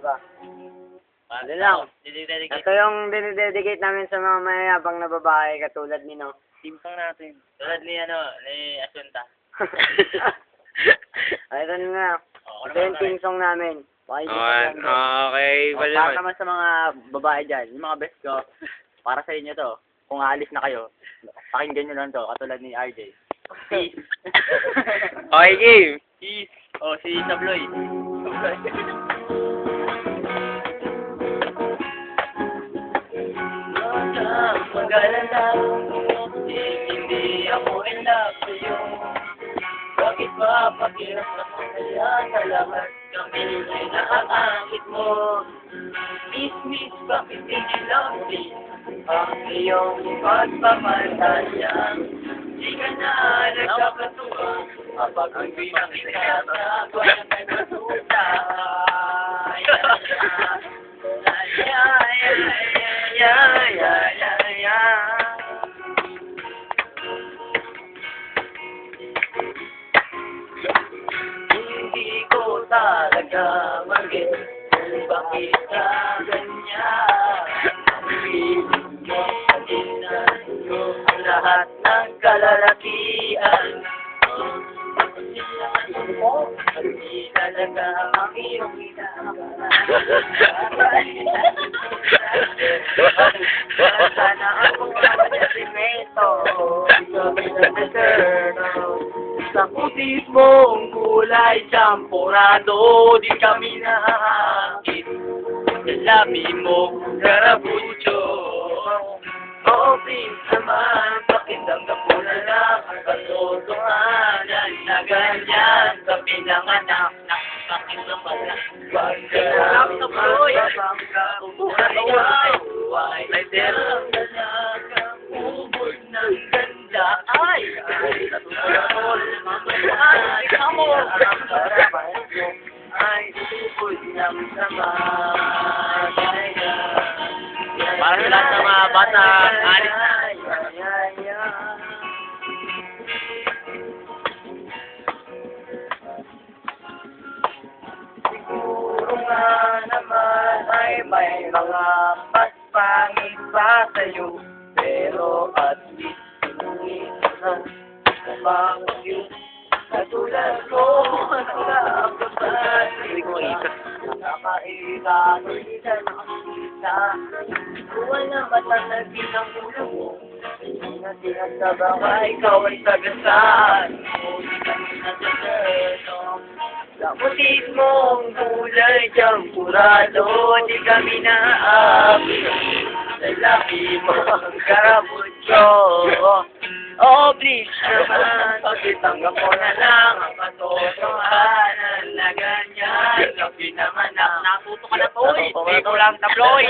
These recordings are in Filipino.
pa. Ano lang. Ito yung dinidedicate namin sa mga mayayabang na babae katulad ni no. Team song natin. Tulad ni Asunta. Ay, ito nga. Ito yung team song namin. Okay. Para naman sa mga babae dyan, yung mga best ko, para sa inyo to. Kung aalis na kayo, pakinggan nyo lang to, katulad ni RJ. Peace. Okay, game. Peace. Oh, si Sabloy. Mag-alala, hindi ako in love sa'yo. Bakit ba pakirap na kaya sa lahat kami ay nakaangit mo? Miss, bakit hindi love me? Ang iyong pagpapalaya, di ka na nagkakatuwa. Kapag ang pinakita sa buwan na nasuta. Hindi ko talaga mag-get kung bakit ka ganyan. Piling mo, pagkinan ko ang lahat ng kalalakian. Hindi talaga ang iyong sana ako magkasimento. Sa putis mong kulay champurado, di kami naakit. Sa labi mo, Karabucho. Oh, please naman, pakitanggap ko na lang ang katotohanan na ganyan sa pinanganak na bakit naman na wag ka lang sa buhay. Buhay, ang dalagang ubod ng ganda. Ay, ay, ubod ng sama. Para sa lahat ng mga bata, alis na. Siguro nga naman ay may mga mas pangit pa sa'yo, pero at least pinungin na kumang yun. Katulad ko, wala ka ba? Hindi ko makita. Nakakaita, nakita, nakakita. Wala matatagi ng ulo mo. Na sinasaba ka, ikaw ay sagasaan. Hindi kami nataterno. Sa putis mong kulay champurado, di kami naabi. Sa labi mong Karabucho. Oh, please naman, pakitanggap ko na lang ang katotohanan na ganyan. Sabi naman na natuto ka na to, hindi ko lang tabloy.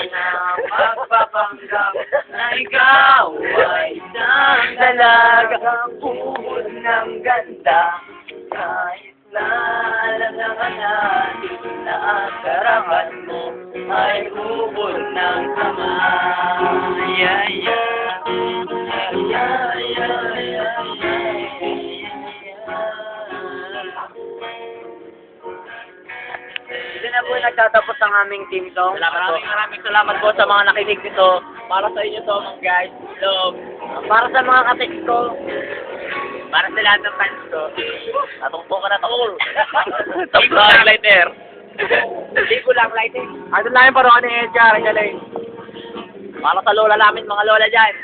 Magpapanggap na ikaw ay isang dalagang ubod ng ganda. Kahit na alam naman natin na ang karapat mo ay ubod ng sama. Dito na po nagtatapos ang aming team song. Maraming salamat po sa mga nakinig nito. Para sa inyo to, mga guys. Love. Para sa mga katext ko, Para sa lahat ng fans ko. Natungpo ka na to. Top highlighter. Hindi ko lang lighting. ano lang yung paroon ni Edgar, galing. Para sa lola namin, mga lola dyan.